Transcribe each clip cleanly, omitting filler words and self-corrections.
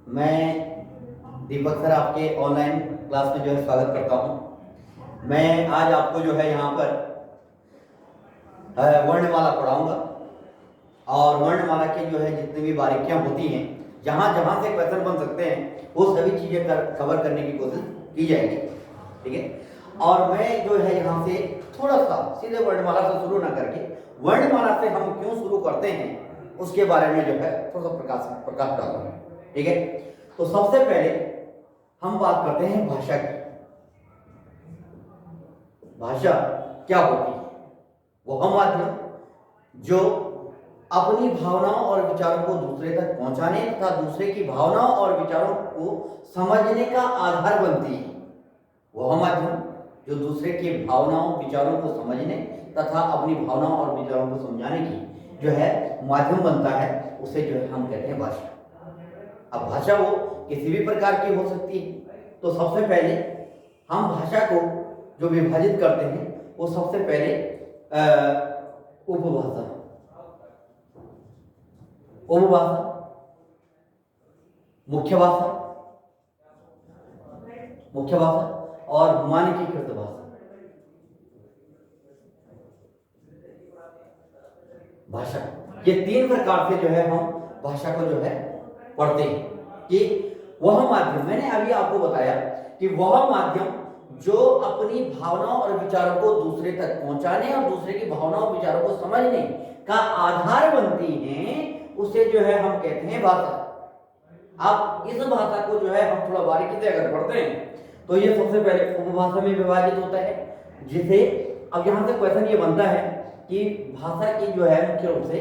मैं दीपक सर आपके online class में जो है स्वागत करता हूँ। मैं आज आपको जो है यहाँ पर वर्णमाला पढ़ाऊंगा और वर्णमाला के जो है जितनी भी बारीकियाँ होती हैं, जहाँ जहाँ से क्वेश्चन बन सकते हैं, वो सभी चीज़ें कवर करने की कोशिश की जाएगी। ठीक है। और मैं जो है यहाँ से थोड़ा सा सीधे वर्णमाला से शुरू ना करके वर्णमाला से हम क्यों शुरू करते हैं उसके बारे में जो है थोड़ा सा प्रकाश डालूंगा। ठीक है। तो सबसे पहले हम बात करते हैं भाषा की। भाषा क्या होती है? वह माध्यम जो अपनी भावनाओं और विचारों को दूसरे तक पहुंचाने तथा दूसरे की भावनाओं और विचारों को समझने का आधार बनती है। वह माध्यम जो दूसरे के भावनाओं विचारों को समझने तथा अपनी भावनाओं और विचारों को समझाने की जो है माध्यम बनता है, उसे जो है हम कहते हैं भाषा। अब भाषा वो किसी भी प्रकार की हो सकती है। तो सबसे पहले हम भाषा को जो विभाजित करते हैं वो सबसे पहले उपभाषा, उपभाषा, मुख्य भाषा, मुख्य भाषा और मानकीकृत भाषा। भाषा ये तीन प्रकार से जो है हम भाषा को जो है पढ़ते हैं कि वह माध्यम, मैंने अभी आपको बताया कि वह माध्यम जो अपनी भावनाओं और विचारों को दूसरे तक पहुंचाने और दूसरे की भावनाओं और विचारों को समझने का आधार बनती है, उसे जो है हम कहते हैं भाषा। अब इस भाषा को जो है हम थोड़ा बारीकी से अगर पढ़ते हैं तो ये सबसे पहले उपभाषा में विभाजित होता है, जिसे अब यहाँ से क्वेश्चन ये बनता है कि भाषा की जो है मुख्य रूप से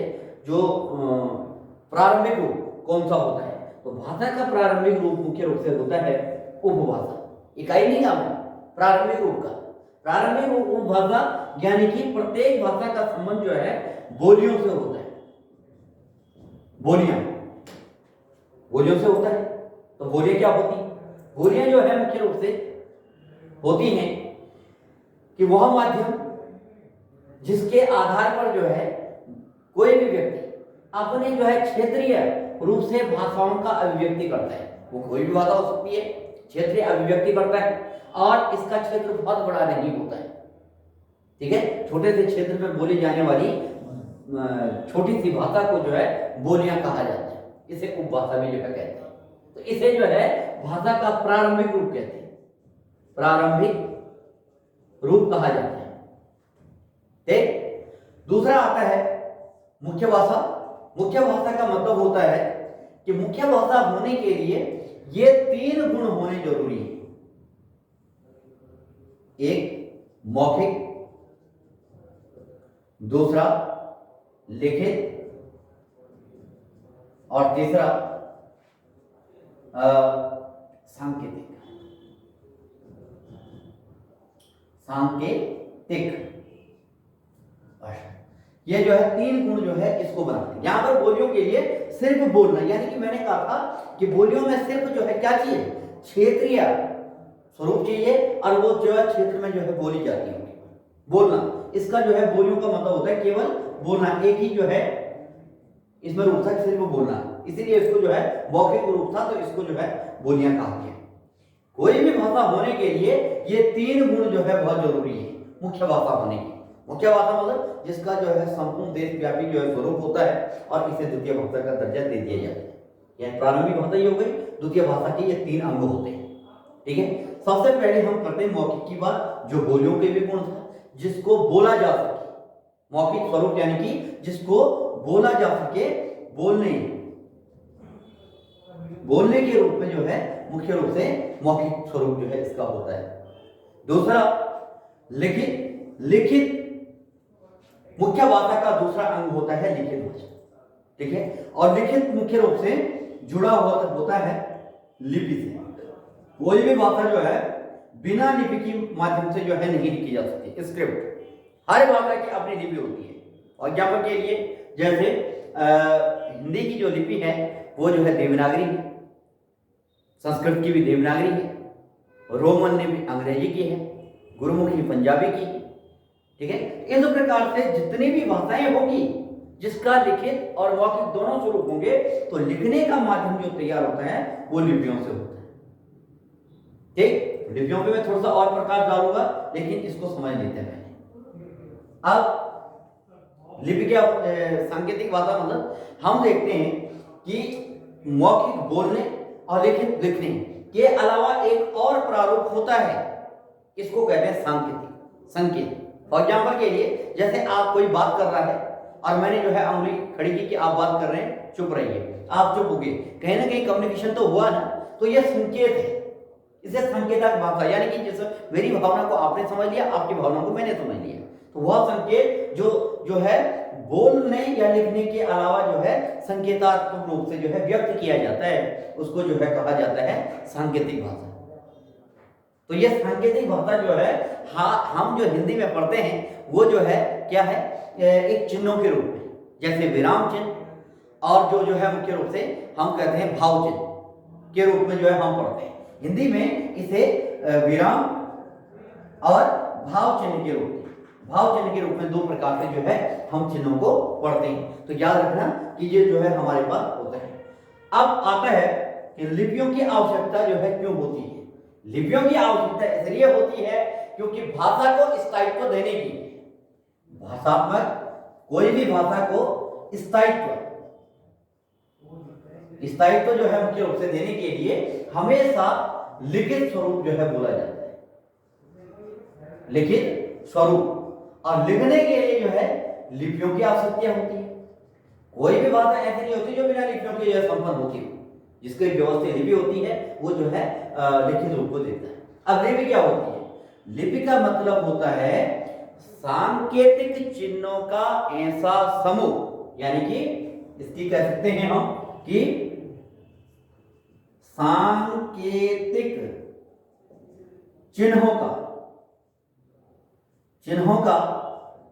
जो प्रारंभिक रूप कौन सा होता है। तो भाषा का प्रारंभिक रूप मुख्य रूप से होता है उपभाषा। इकाई नहीं नाम है प्रारंभिक रूप का। प्रारंभिक रूप उपभाषा यानी कि प्रत्येक भाषा का संबंध जो है बोलियों से होता है। बोलियां, बोलियों से होता है। तो बोलियां क्या होती है? बोलियां जो है मुख्य रूप से होती हैं कि वह माध्यम जिसके आधार पर जो है कोई भी व्यक्ति अपने जो है क्षेत्रीय रूप से भाषाओं का अभिव्यक्ति करता है। वो कोई भी भाषा हो सकती है, क्षेत्रीय अभिव्यक्ति करता है और इसका क्षेत्र बहुत बड़ा नहीं होता है। ठीक है। छोटे से क्षेत्र में बोली जाने वाली छोटी सी भाषा को जो है बोलियां कहा जाता है। इसे उपभाषा भी जो है कहते हैं। तो इसे जो है भाषा का प्रारंभिक रूप कहते हैं, प्रारंभिक रूप कहा जाता है। ठीक। दूसरा आता है मुख्य भाषा। मुख्य भाषा का मतलब होता है कि मुख्य भाषा होने के लिए ये तीन गुण होने जरूरी है। एक मौखिक, दूसरा लिखित और तीसरा सांकेतिक। सांकेतिक भाषा, ये जो है तीन गुण जो है इसको बनाते हैं। यहां पर बोलियों के लिए सिर्फ बोलना, यानी कि मैंने कहा था कि बोलियों में सिर्फ जो है क्या चाहिए? क्षेत्रीय स्वरूप चाहिए और वो जो है क्षेत्र में जो है बोली जाती है बोलना। इसका जो है बोलियों का मतलब होता है केवल बोलना। एक ही जो है इसमें रूप था सिर्फ बोलना, इसीलिए इसको जो है मौखिक रूप था, तो इसको जो है बोलियां कहा गया। कोई भी भाषा होने के लिए ये तीन गुण जो है बहुत जरूरी है मुख्य भाषा होने की। मुख्य भाषा मतलब जिसका जो है संपूर्ण देशव्यापी जो है स्वरूप होता है और इसे द्वितीय भाषा का दर्जा दे दिया जाता है। यह प्रारंभिक भाषा ही हो गई। द्वितीय भाषा के ये तीन अंग होते हैं। ठीक है। सबसे पहले हम करते हैं मौखिक की बात, जो बोलियों के भी गुण था, जिसको बोला जा सके। मौखिक स्वरूप यानी कि जिसको बोला जा सके, बोलने के रूप में जो है मुख्य रूप से मौखिक स्वरूप जो है इसका होता है। दूसरा लिखित। लिखित मुख्य भाषा का दूसरा अंग होता है लिखित भाषा। ठीक है। और लिखित मुख्य रूप से जुड़ा होता है लिपि से। कोई भी भाषा जो है बिना लिपि के माध्यम से जो है नहीं लिखी जा सकती। स्क्रिप्ट, हर भाषा की अपनी लिपि होती है। और एग्जाम्पल के लिए जैसे हिंदी की जो लिपि है वो जो है देवनागरी है, संस्कृत की भी देवनागरी है, रोमन लिपि अंग्रेजी की है, गुरुमुखी पंजाबी की है। ठीक है। इस प्रकार से जितनी भी भाषाएं होगी जिसका लिखित और मौखिक दोनों स्वरूप होंगे, तो लिखने का माध्यम जो तैयार होता है वो लिपियों से होता है। ठीक, लिपियों पे मैं थोड़ा सा और प्रकाश डालूंगा, लेकिन इसको समझ लेते हैं पहले। अब लिपि क्या सांकेतिक भाषा मतलब हम देखते हैं कि मौखिक बोलने और लिखित लिखने के अलावा एक और प्रारूप होता है, इसको कहते हैं सांकेतिक संकेत। फॉर एग्जाम्पल के लिए, जैसे आप कोई बात कर रहा है और मैंने जो है उंगली खड़ी की कि आप बात कर रहे हैं, चुप रहिए, आप चुप हो गए, कहीं ना कहीं कम्युनिकेशन तो हुआ ना, तो यह संकेत है। इसे संकेतक भाषा, यानी कि जैसे मेरी भावना को आपने समझ लिया, आपकी भावना को मैंने समझ लिया, तो वह संकेत जो है बोलने या लिखने के अलावा जो है संकेतात्मक रूप से जो है व्यक्त किया जाता है, उसको जो है कहा जाता है सांकेतिक भाषा। तो यह सांकेतिक भाषा जो है हम जो हिंदी में पढ़ते हैं वो जो है क्या है, एक चिन्हों के रूप में, जैसे विराम चिन्ह और जो है मुख्य रूप से हम कहते हैं भाव चिन्ह के रूप में जो है हम पढ़ते हैं। हिंदी में इसे विराम और भाव चिन्ह के रूप में दो प्रकार से जो है हम चिन्हों को पढ़ते हैं। तो याद रखना कि ये जो है हमारे पास होता है। अब आता है कि लिपियों की आवश्यकता जो है क्यों होती है। लिपियों की आवश्यकता इसलिए होती है क्योंकि भाषा को स्थायित्व देने की, भाषात्मक कोई भी भाषा को स्थायित्व जो है मुख्य रूप से देने के लिए हमेशा लिखित स्वरूप जो है बोला जाता है, लिखित स्वरूप। और लिखने के लिए जो है लिपियों की आवश्यकता होती है। कोई भी भाषा ऐसी नहीं होती जो बिना लिपियों के जो है संपन्न होती हो। जिसकी व्यवस्थित लिपि होती है वो जो है लिखित रूप को देता है। अब लिपि क्या होती है? लिपि का मतलब होता है सांकेतिक चिन्हों का ऐसा समूह, यानी कि इसकी कह सकते हैं हम कि सांकेतिक चिन्हों का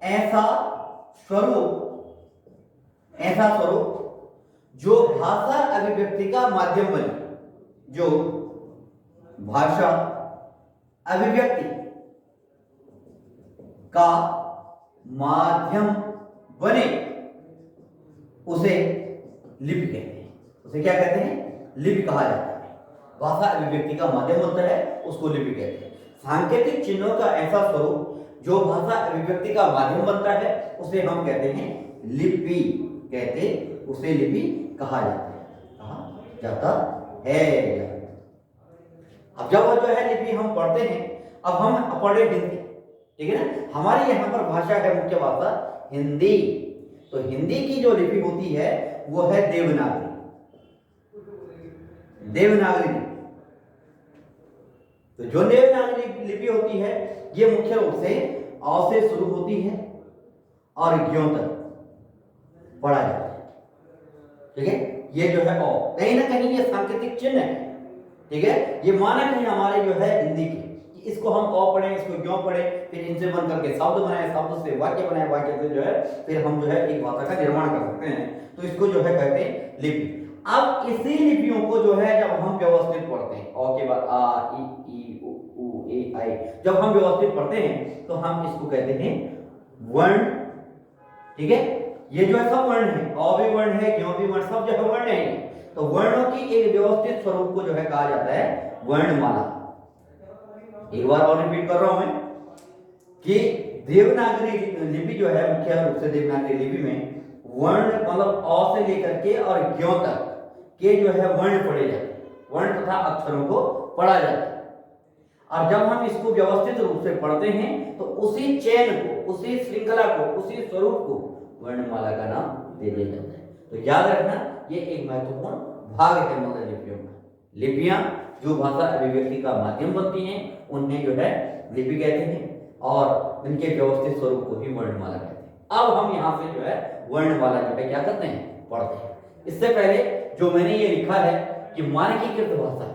ऐसा स्वरूप जो भाषा अभिव्यक्ति का माध्यम बने, जो भाषा अभिव्यक्ति का माध्यम बने, उसे लिपि कहते हैं। उसे क्या कहते हैं? लिपि कहा जाता है। भाषा अभिव्यक्ति का माध्यम होता है, उसको लिपि कहते हैं। सांकेतिक चिन्हों का ऐसा स्वरूप जो भाषा अभिव्यक्ति का माध्यम बनता है, उसे हम कहते हैं लिपि। उसे लिपि कहा जाता है। अब जब जो है लिपि हम पढ़ते हैं, अब हम पढ़े हिंदी, ठीक है ना। हमारी यहाँ पर भाषा है मुख्य भाषा हिंदी। तो हिंदी की जो लिपि होती है वो है देवनागरी। तो जो देवनागरी लिपि होती है ये मुख्य रूप से अ से शुरू होती है और ज्यों तक पढ़ा जाता है, ठीक है। ये जो है अ, कहीं ना कहीं ये सांकेतिक चिन्ह है, ठीक है। ये मानक है हमारे जो है हिंदी के, इसको हम अ पढ़ें, इसको ज्यों पढ़ें, फिर इनसे बन करके शब्द बनाए, शब्द से वाक्य बनाए, वाक्य से जो है फिर हम जो है एक भाषा का निर्माण कर सकते हैं। तो इसको जो है कहते हैं लिपि। अब इसी लिपियों को जो है जब हम व्यवस्थित पढ़ते हैं, अ के बाद आ ई उ ए आई, जब हम व्यवस्थित पढ़ते हैं तो हम इसको कहते हैं वर्ण, ठीक है। ये जो है सब वर्ण है, अ भी वर्ण है, ज्यों भी वर्ण, सब जो है वर्ण है। तो वर्णों की एक व्यवस्थित स्वरूप को जो है कहा जाता है वर्णमाला। एक बार और रिपीट कर रहा हूं मैं कि देवनागरी लिपि जो है मुख्य रूप से देवनागरी लिपि में वर्ण मतलब अ से लेकर के और ज्यों तक के जो है वर्ण पढ़े जाते हैं, वर्ण तथा अक्षरों को पढ़ा जाता है। और जब हम इसको व्यवस्थित रूप से पढ़ते हैं तो उसी चैन को, उसी श्रृंखला को, उसी स्वरूप को वर्णमाला का नाम दे दिया जाता है। तो याद रखना ये एक महत्वपूर्ण भाग है मतलब लिपियों का। लिपियां जो भाषा अभिव्यक्ति का माध्यम बनती हैं उन्हें जो है लिपि कहते हैं और इनके व्यवस्थित स्वरूप को ही वर्णमाला कहते हैं। अब हम यहाँ से जो है वर्णमाला जो है क्या करते हैं? पढ़ते हैं। इससे पहले जो मैंने ये लिखा है कि मानकीकृत भाषा,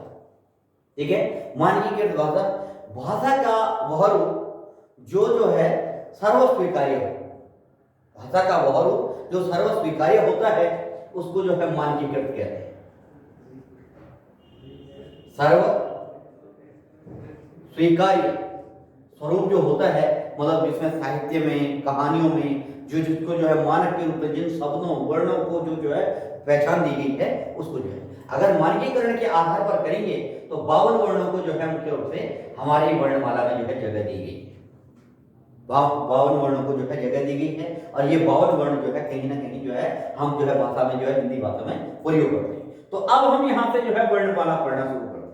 ठीक है। मानकीकृत भाषा का वह रूप जो है सर्वस्वीकार्य हो, भाषा का वह रूप जो सर्वस्वीकार्य होता है उसको जो है मानकीकृत कहते हैं। सर्व स्वीकार्य स्वरूप जो होता है मतलब जिसमें साहित्य में, कहानियों में, जो जिसको जो है मानक के रूप में जिन शब्दों वर्णों को जो है पहचान दी गई है उसको जो है अगर मानकीकरण के आधार पर करेंगे तो 52 वर्णों को जो है मुख्य रूप से हमारी वर्णमाला में जो है जगह दी गई है। 52 वर्णों को जो है जगह दी गई है और ये 52 वर्ण जो है कहीं ना कहीं जो है हम जो है भाषा में जो है हिंदी भाषा में प्रयोग करते हैं। तो अब हम यहाँ से जो है वर्णमाला पढ़ना शुरू करते हैं।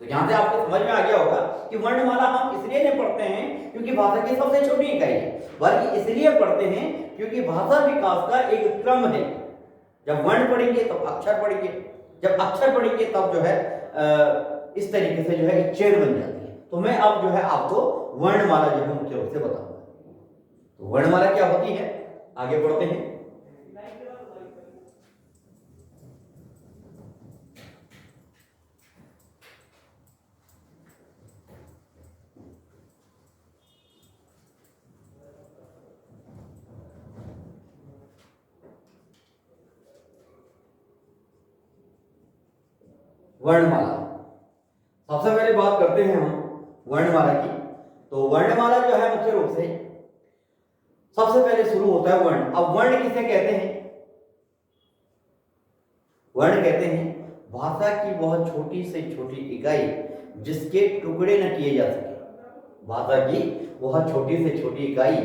तो यहाँ से आपको समझ में आ गया होगा कि वर्णमाला हम इसलिए नहीं पढ़ते हैं क्योंकि भाषा की सबसे छोटी इकाई है, बल्कि इसलिए पढ़ते हैं क्योंकि भाषा विकास का एक क्रम है। जब वर्ण पढ़ेंगे तब अक्षर पढ़ेंगे, जब अक्षर पढ़ेंगे तब जो है इस तरीके से जो है एक चेन बन जाती है। तो मैं अब जो है आपको वर्णमाला जो है मुख्य रूप से बताऊंगा। तो वर्णमाला क्या होती है आगे बढ़ते हैं। वर्णमाला, सबसे पहले बात करते हैं हम वर्णमाला की। तो वर्णमाला जो है मुख्य रूप से सबसे पहले शुरू होता है वर्ण। अब वर्ण किसे कहते हैं? वर्ण कहते हैं भाषा की बहुत छोटी से छोटी इकाई जिसके टुकड़े न किए जा सके। भाषा की बहुत छोटी से छोटी इकाई,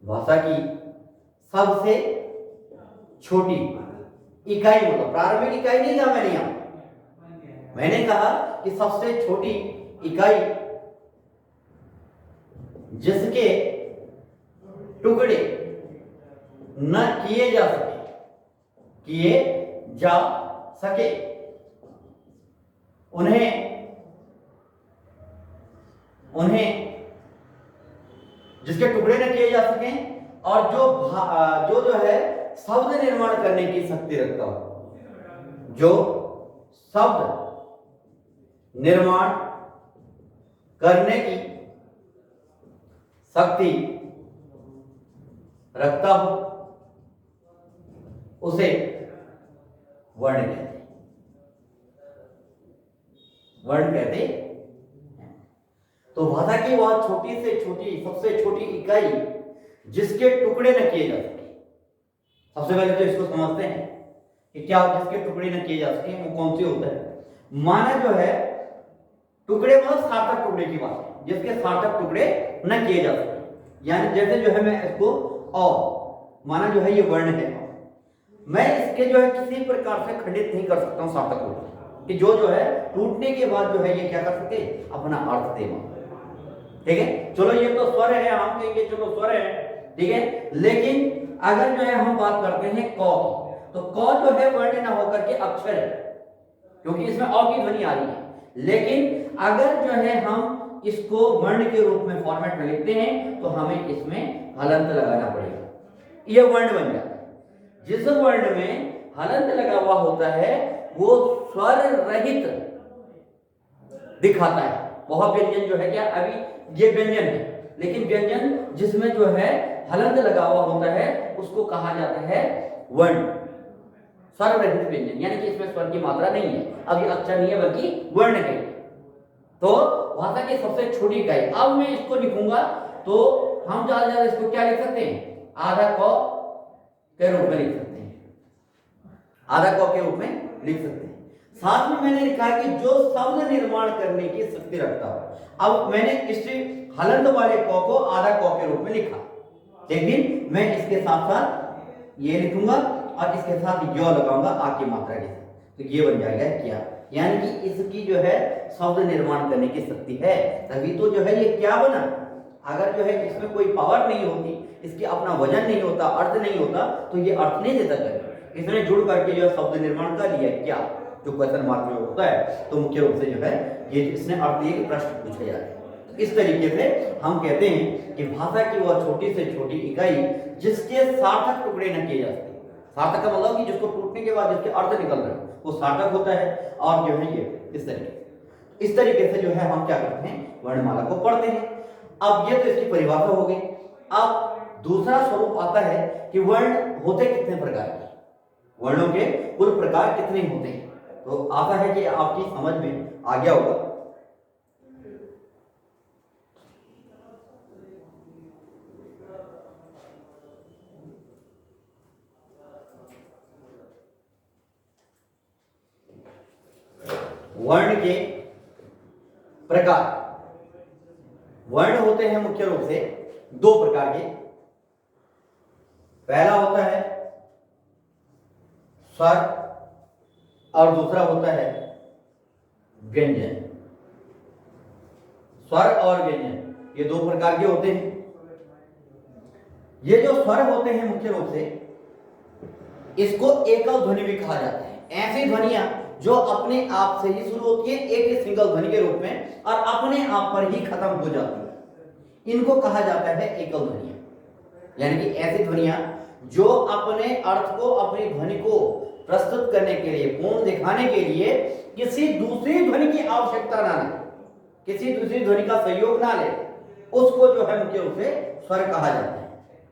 भाषा की सबसे छोटी इकाई, मतलब प्रारंभिक इकाई नहीं कहा मैंने यहां, मैंने कहा कि सबसे छोटी इकाई जिसके टुकड़े न किए जा सके उन्हें जिसके टुकड़े न किए जा सके और जो है शब्द निर्माण करने की शक्ति रखता हो, जो शब्द निर्माण करने की शक्ति रखता हो उसे वर्ण कहते हैं। वर्ण कहते हैं। तो भाषा की वह छोटी से छोटी सबसे छोटी इकाई जिसके टुकड़े न किए जा सके। सबसे पहले तो इसको समझते हैं कि क्या जिसके टुकड़े न किए जा सके वो कौन सी होता है। माना जो है टुकड़े मतलब सार्थक टुकड़े की बात है, जिसके सार्थक टुकड़े न किए जा सके। यानी जैसे जो है मैं इसको माना जो है ये वर्ण है, मैं इसके जो है किसी प्रकार से खंडित नहीं कर सकता हूं सार्थक रूप कि जो है टूटने के बाद जो है ये क्या कर सके, अपना अर्थ दे। ठीक है, चलो ये तो स्वर है, हम कहेंगे चलो स्वर है, ठीक है। लेकिन अगर जो है हम बात करते हैं क, तो क जो है वर्ण ना होकर के अक्षर है, क्योंकि इसमें अ की ध्वनि आ रही है। लेकिन अगर जो है हम इसको वर्ण के रूप में फॉर्मेट में लिखते हैं तो हमें इसमें हलंत लगाना पड़ेगा, यह वर्ण बन जाता है। जिस वर्ण में हलंत लगा हुआ होता है वो स्वर रहित दिखाता है। वह व्यंजन जो है क्या, अभी ये व्यंजन है, लेकिन व्यंजन जिसमें जो है हलंत लगा हुआ होता है उसको कहा जाता है वर्ण, स्वर रहित व्यंजन, यानी कि इसमें स्वर की मात्रा नहीं है, अब ये अक्षर नहीं है बल्कि वर्ण है। तो भाषा की सबसे छोटी इकाई, अब मैं इसको लिखूंगा तो हम ज्यादा ज्यादा इसको क्या लिख सकते हैं, आधा क के रूप में लिख सकते हैं, आधा क के रूप में लिख सकते हैं। साथ में मैंने लिखा है कि जो शब्द निर्माण करने की शक्ति रखता हो। अब मैंने इस हलंत वाले क को आधा क के रूप में लिखा, लेकिन मैं इसके साथ साथ ये लिखूंगा और इसके साथ य लगाऊंगा आ की मात्रा के साथ, तो ये बन जाएगा क्या, यानी कि इसकी जो है शब्द निर्माण करने की शक्ति है, तभी तो जो है ये क्या बना। अगर जो है इसमें कोई पावर नहीं होती, इसके अपना वजन नहीं होता, अर्थ नहीं होता, तो ये अर्थ नहीं देता कभी। इसने जुड़ करके जो शब्द निर्माण कर लिया क्या, जो क्वेश्चन मार्क में होता है, तो मुख्य रूप से जो है ये इसने अर्थ दिए कि प्रश्न पूछे जा रहे हैं। इस तरीके से हम कहते हैं कि भाषा की वह छोटी से छोटी इकाई जिसके सार्थक टुकड़े न किए जा सकते। सार्थक का मतलब कि जिसको टूटने के बाद जिसके अर्थ निकल रहे हैं वो सार्थक होता है। और जो है ये इस तरीके से जो है हम क्या करते हैं, वर्णमाला को पढ़ते हैं। अब ये तो इसकी परिभाषा हो गई। अब दूसरा स्वरूप आता है कि वर्ण होते कितने प्रकार के, वर्णों के कुल प्रकार कितने होते हैं। तो आशा है कि आपकी समझ में आ गया होगा। वर्ण के प्रकार। वर्ण होते हैं मुख्य रूप से दो प्रकार के। पहला होता है स्वर और दूसरा होता है व्यंजन। स्वर और व्यंजन ये दो प्रकार के होते हैं। ये जो स्वर होते हैं मुख्य रूप से इसको एकल ध्वनि भी कहा जाता है। ऐसी ध्वनियां जो अपने आप से ही शुरू होती है एक सिंगल ध्वनि के रूप में और अपने आप पर ही खत्म हो जाती है, इनको कहा जाता है एकल ध्वनियां। यानी कि ऐसी ध्वनियां जो अपने अर्थ को, अपनी ध्वनि को प्रस्तुत करने के लिए, पूर्ण दिखाने के लिए किसी दूसरी ध्वनि की आवश्यकता ना ले, किसी दूसरी ध्वनि का सहयोग ना ले, उसको जो है मुख्य रूप से स्वर कहा जाता है।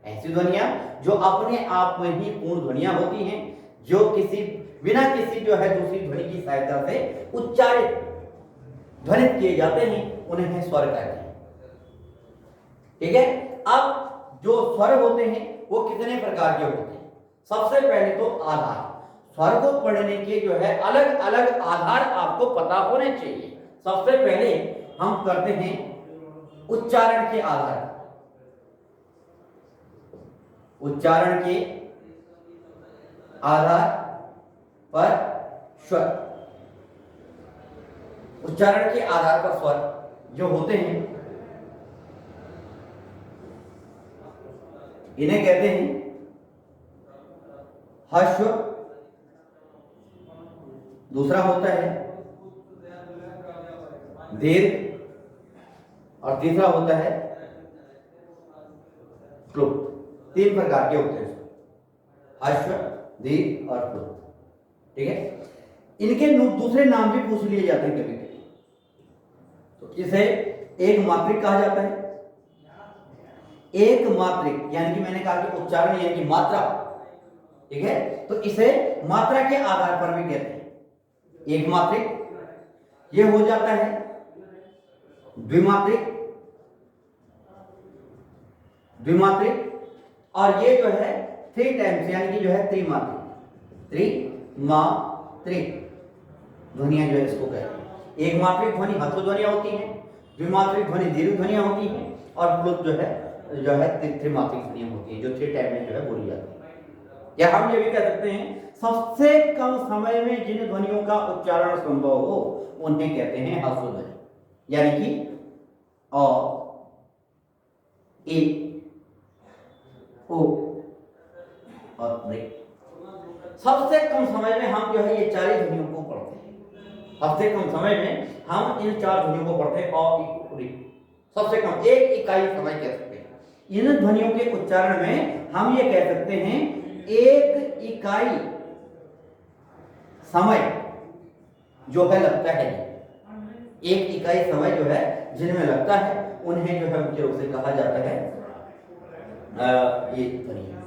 ऐसी ध्वनियां जो अपने आप में ही पूर्ण ध्वनियां होती हैं, जो किसी बिना किसी जो है दूसरी ध्वनि की सहायता से उच्चारित ध्वनित किए जाते हैं, उन्हें स्वर कहते हैं। ठीक है। अब जो स्वर होते हैं वो कितने प्रकार के होते हैं? सबसे पहले तो आधार। स्वर को पढ़ने के जो है अलग अलग आधार आपको पता होने चाहिए। सबसे पहले हम करते हैं उच्चारण के आधार। उच्चारण के आधार पर स्वर, उच्चारण के आधार पर स्वर जो होते हैं इन्हें कहते हैं ह्रस्व, दूसरा होता है दीर्घ और तीसरा होता है क्लुप्त। तीन प्रकार के होते हैं ह्रस्व, दीर्घ और क्लुप्त। ठीक है। इनके दूसरे नाम भी पूछ लिए जाते हैं कभी कभी। तो इसे एक मात्रिक कहा जाता है। एक मात्रिक यानी कि मैंने कहा कि उच्चारण यानी कि मात्रा। ठीक है। तो इसे मात्रा के आधार पर भी कहते हैं। एक मात्रिक ये हो जाता है, द्विमात्रिक, द्विमात्रिक और ये जो है थ्री टाइम्स यानी कि जो है त्रिमात्रिक। त्रिमात्रिक ध्वनियां जो है इसको कहते हैं। एक मात्रिक ध्वनि ह्रस्व ध्वनियां होती हैं, द्विमात्रिक ध्वनि दीर्घ ध्वनियां होती हैं और क्लुप्त जो है त्रिमात्रिक ध्वनियां होती हैं जो थ्री टाइम में जो है बोली जाती है। या हम ये भी कह सकते हैं सबसे कम समय में जिन ध्वनियों का उच्चारण संभव हो उन्हें कहते हैं ह्रस्व ध्वनि। यानी कि अ, ए, ओ और रे। सबसे कम समय में हम जो है ये चार ध्वनियों को पढ़ते हैं। सबसे कम समय में हम इन चार ध्वनियों को पढ़ते हैं अ, इ, उ, रे। सबसे कम एक इकाई समय कह सकते हैं। इन ध्वनियों के उच्चारण में हम ये कह सकते हैं एक इकाई समय जो है लगता है। एक इकाई समय जो है जिनमें लगता है उन्हें जो है मुख्य रूप से कहा जाता है ये ध्वनियां,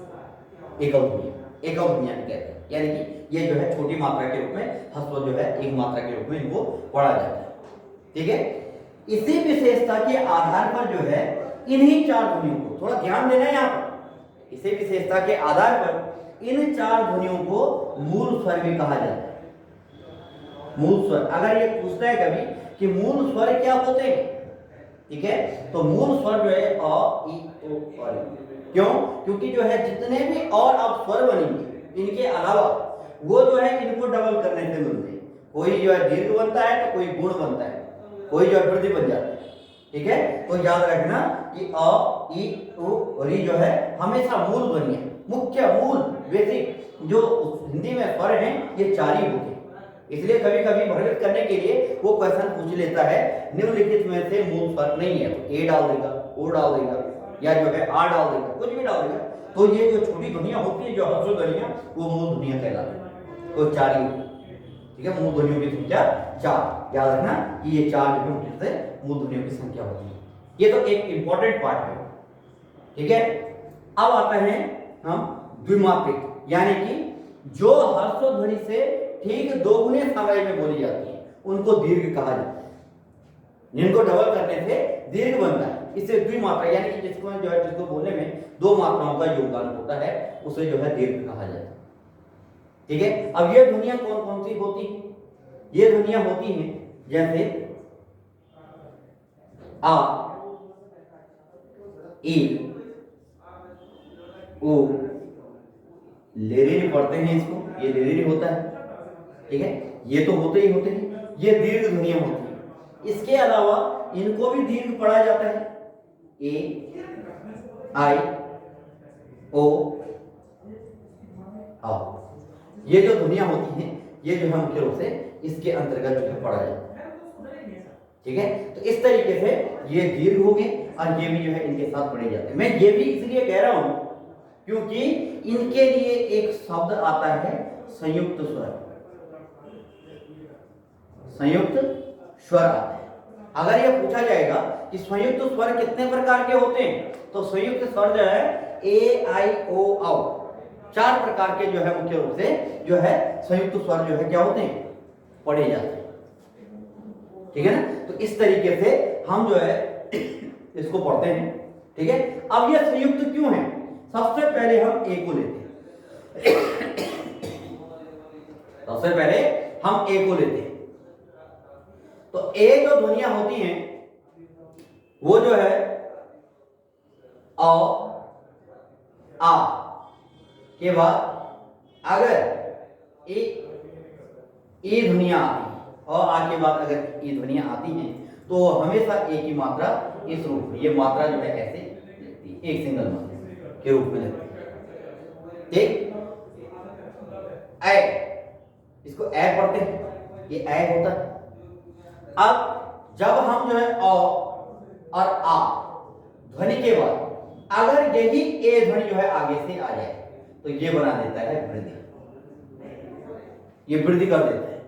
एकल ध्वनियां। एकल ध्वनियां कहते हैं। यानी कि ये जो है छोटी मात्रा के रूप में ह्रस्व जो है एक मात्रा के रूप में इनको पढ़ा जाता है। ठीक है। इसी विशेषता के आधार पर जो है इन्हीं चार ध्वनियों को थोड़ा ध्यान देना है यहाँ पर। इसी विशेषता के आधार पर इन चार ध्वनियों को मूल स्वर भी कहा जाता है। मूल स्वर, अगर ये पूछता है कभी कि मूल स्वर क्या होते हैं, ठीक है, तो मूल स्वर जो है अ, इ, ओ और ए। क्यों? क्योंकि जो है जितने भी और अब स्वर बनेंगे इनके अलावा वो जो है इनको डबल करने से मिलते हैं। कोई जो है दीर्घ बनता है तो कोई गुण बनता है, कोई जो है वृद्धि बन जाता है। ठीक है। तो याद रखना कि अ, इ, उ और ई जो है हमेशा मूल ध्वनि है। मुख्य मूल बेसिक जो हिंदी में स्वर हैं ये चार ही होते हैं। इसलिए कभी कभी भ्रमित करने के लिए वो क्वेश्चन पूछ लेता है निम्नलिखित में से मूल स्वर नहीं है, तो ए डाल देगा, ओ डाल देगा या जो है आ डाल देगा, कुछ भी डाल देगा। तो ये जो छोटी ध्वनियां होती है जो ह्रस्व ध्वनियां वो मूल ध्वनियां कहलाती हैं। तो चार ही होती है। ठीक है। मूल ध्वनियों की संख्या चार। याद रखना कि ये चार जो है से मूल ध्वनियों की संख्या होती है। ये तो एक इंपॉर्टेंट पार्ट है। ठीक है। अब आता है हम द्विमात्रिक यानी कि जो ह्रस्व ध्वनि से ठीक दोगुने समय में बोली जाती है उनको दीर्घ कहा जाता है। जिनको डबल करने से दीर्घ बनता है। इससे द्विमात्रा यानी कि जिसको जो है जिसको बोलने में दो मात्राओं का योगदान होता है उसे जो है दीर्घ कहा जाता है। ठीक है। अब ये ध्वनियां कौन कौन सी होती है? ये ध्वनियां होती हैं जैसे आ, ई, ओ, लेरेरी पढ़ते हैं इसको, ये लेरेरी होता है, ठीक है। ये तो होते ही होते हैं, ये दीर्घ ध्वनियां होती हैं। इसके अलावा इनको भी दीर्घ पढ़ा जाता है, ए, आई, ओ, आ। ये जो ध्वनियां होती हैं ये जो है मुख्य रूप से इसके अंतर्गत जो है पढ़ा जाता है, ठीक है। तो इस तरीके से ये दीर्घ हो गए और ये भी जो है इनके साथ पढ़े जाते हैं। मैं ये भी इसलिए कह रहा हूं क्योंकि इनके लिए एक शब्द आता है संयुक्त स्वर, संयुक्त स्वर आता है। अगर ये पूछा जाएगा कि संयुक्त स्वर कितने प्रकार के होते हैं, तो संयुक्त स्वर जो है ए, आई, ओ, औ, 4 प्रकार के जो है मुख्य रूप से जो है संयुक्त स्वर जो है क्या होते हैं, पढ़े जाते हैं, ठीक है ना। तो इस तरीके से हम जो है इसको पढ़ते हैं, ठीक है। अब ये संयुक्त क्यों है, सबसे पहले हम ए को लेते हैं सबसे पहले हम ए को लेते हैं। तो ए जो ध्वनियां होती हैं वो जो है औ, आ के बाद अगर ए ध्वनियां आती हैं और आ के बाद अगर ए ध्वनियां आती हैं तो हमेशा ए की मात्रा इस रूप में, ये मात्रा जो है ऐसे लगती है, एक सिंगल मात्रा के रूप में लगती है, ठीक। ऐ, इसको ऐ पढ़ते हैं, ये ऐ होता है। अब जब हम जो है औ और आ ध्वनि के बाद अगर यही ए ध्वनि जो है आगे से आ जाए तो ये बना देता है वृद्धि, ये वृद्धि कर देता है,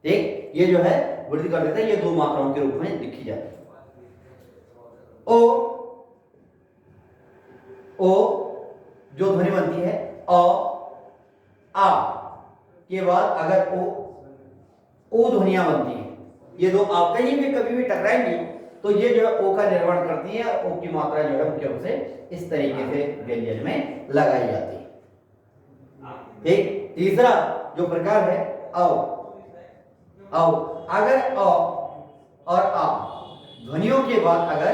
ठीक। ये जो है वृद्धि कर देता है, ये 2 मात्राओं के रूप में लिखी जाती है। ओ जो ध्वनि बनती है अ, आ के बाद अगर ओ ध्वनियां बनती है, ये 2 आप कहीं भी कभी भी टकराएंगी तो ये जो है ओ का निर्माण करती है, ओ की मात्रा जो है मुख्य रूप से इस तरीके से व्यंजन में लगाई जाती है, ठीक। तीसरा जो प्रकार है औ, अगर अ और आ ध्वनियों के बाद अगर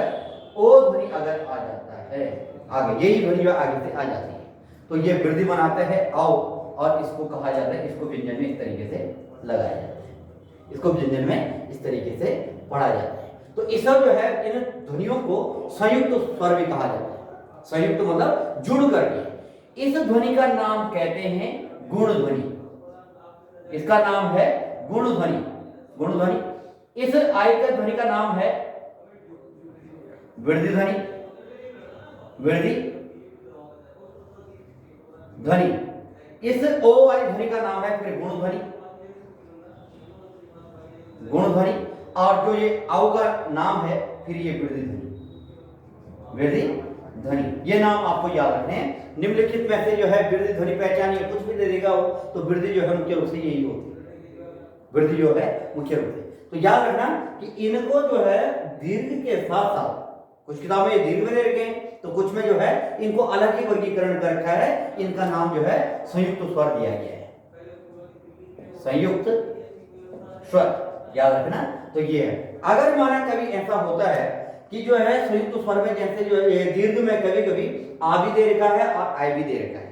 ओ ध्वनि अगर आ जाता है आगे, यही ध्वनि जो आगे से आ जाती है तो ये वृद्धि बनाता है औ, और इसको कहा जाता है, इसको व्यंजन में इस तरीके से लगाया जाता है, इसको व्यंजन में इस तरीके से पढ़ा जाता है। तो इस जो है इन ध्वनियों को संयुक्त स्वर भी कहा जाता है, संयुक्त मतलब जुड़ करके। इस ध्वनि का नाम कहते हैं गुण ध्वनि, इसका नाम है गुण ध्वनि, गुण ध्वनि। इस आयकर ध्वनि का नाम है वृद्धि ध्वनि, वृद्धि ध्वनि। इस ओ वाली ध्वनि का नाम है फिर गुण ध्वनि, गुण ध्वनि। और जो ये औ का नाम है फिर ये वृद्धि ध्वनि, वृद्धि ध्वनि। ये नाम आपको याद रखने हैं। निम्नलिखित में से जो है वृद्धि ध्वनि पहचानिए, कुछ भी दे देगा वो तो वृद्धि जो है मुख्य रूप से यही होती है, वृद्धि जो है मुख्य रूप से। तो याद रखना कि इनको जो है दीर्घ के साथ साथ, कुछ किताबें ये दीर्घ में दे रखे हैं तो कुछ में जो है इनको अलग ही वर्गीकरण कर रखा है, इनका नाम जो है संयुक्त स्वर दिया गया है, संयुक्त स्वर, याद रखना। तो ये है, अगर माना कभी ऐसा होता है कि जो है संयुक्त स्वर में जैसे जो है दीर्घ में कभी कभी आ भी दे रखा है और आई भी दे रखा है,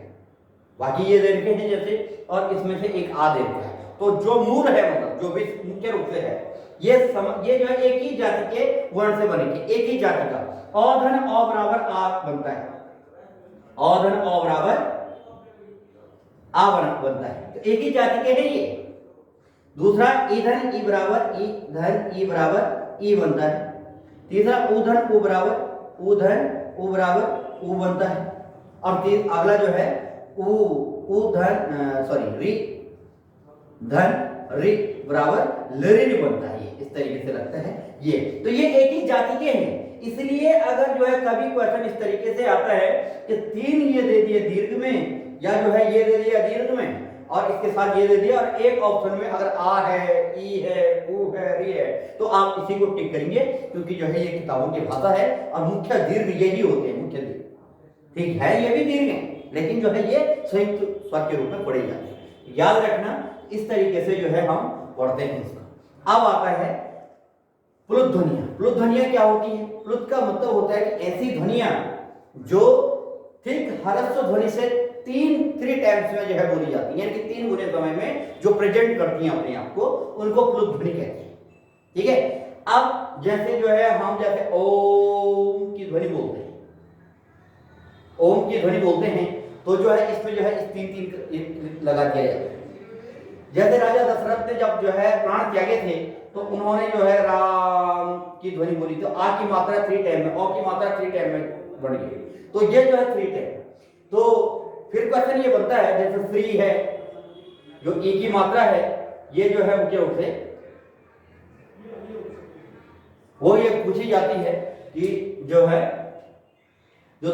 बाकी ये दे रखे हैं जैसे, और इसमें से एक आ दे रखा है, तो जो मूल है मतलब जो भी मुख्य रूप से है ये जो है एक ही जाति के वर्ण से बनेंगे, एक ही जाति का। औधन औ बराबर आ बनता है, औधन औ बराबर आ बनता है, तो एक ही जाति के हैं ये। दूसरा ईधन ई बराबर ई धन ई बराबर ई बनता है। तीसरा उधन उ बराबर उधन उ बराबर उ बनता है। और अगला जो है उ धन सॉरी री धन रि बराबर लरिन बनता है, ये इस तरीके से लगता है ये। तो ये एक ही जाति के हैं, इसलिए अगर जो है कभी क्वेश्चन इस तरीके से आता है कि 3 ये दे दिए दीर्घ में, या जो है ये दे दिया दीर्घ में और इसके साथ ये दे दिया, और एक ऑप्शन में अगर आ है, ई है, उ है, री है, तो आप इसी को टिक करेंगे, क्योंकि जो है ये किताबों की भाषा है और मुख्य दीर्घ यही होते हैं, मुख्य दीर्घ ठीक है, ये भी दीर्घ है लेकिन जो है ये संयुक्त स्वर के रूप में पढ़े जाते हैं। याद रखना, इस तरीके से जो है हम पढ़ते हैं इसका। अब आता है प्लुत ध्वनियां। प्लुत ध्वनियां क्या होती है? प्लुत का मतलब होता है कि ऐसी ध्वनियां जो ठीक ह्रस्व ध्वनि से थ्री टाइम्स में जो है बोली जाती है, यानी कि 3 गुने समय में जो प्रेजेंट करती हैं अपने आप को, उनको प्लुत ध्वनि कहते हैं। ठीक है। अब जैसे जो है हम जैसे ओम की ध्वनि बोलते हैं, ओम की ध्वनि बोलते हैं, तो जो है इसमें जो है इस 3 लगा दिया जाता है। जैसे राजा दशरथ ने जब जो है प्राण त्यागे थे, तो उन्होंने जो है राम की ध्वनि बोली, तो आ की मात्रा 3 टाइम में, ओ की मात्रा 3 टाइम में बन गई, तो ये जो है 3 टाइम। तो फिर क्वेश्चन ये बनता है, जैसे श्री है, जो ई की मात्रा है, ये जो है मुख्य रूप से वो ये पूछी जाती है कि जो है जो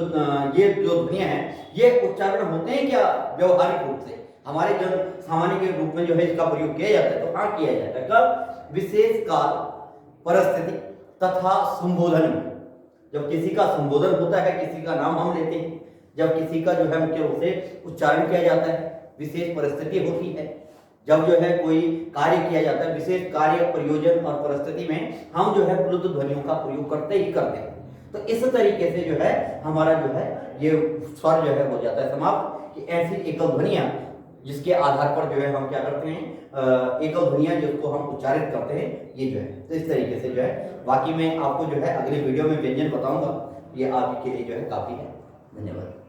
ये जो ध्वनियां हैं, ये उच्चारण होते हैं क्या व्यवहारिक रूप से? हमारे जन सामान्य के रूप में जो है इसका प्रयोग किया जाता है, तो हाँ किया जाता है। कब? विशेष काल, परिस्थिति तथा संबोधन में। जब किसी का संबोधन होता है, किसी का नाम हम लेते हैं, जब किसी का जो है मुख्य रूप से उच्चारण किया जाता है, विशेष परिस्थिति होती है, जब जो है कोई कार्य किया जाता है, विशेष कार्य, प्रयोजन और परिस्थिति में हम जो है प्लुत ध्वनियों का प्रयोग करते ही करते हैं। तो इस तरीके से जो है हमारा जो है ये स्वर जो है हो जाता है समाप्त, कि ऐसी एकल ध्वनियां जिसके आधार पर जो है हम क्या करते हैं, एकल ध्वनियां जिसको हम उच्चारित करते हैं, ये जो है। तो इस तरीके से जो है, बाकी मैं आपको जो है अगले वीडियो में व्यंजन बताऊंगा, ये आपके लिए जो है काफी है। धन्यवाद।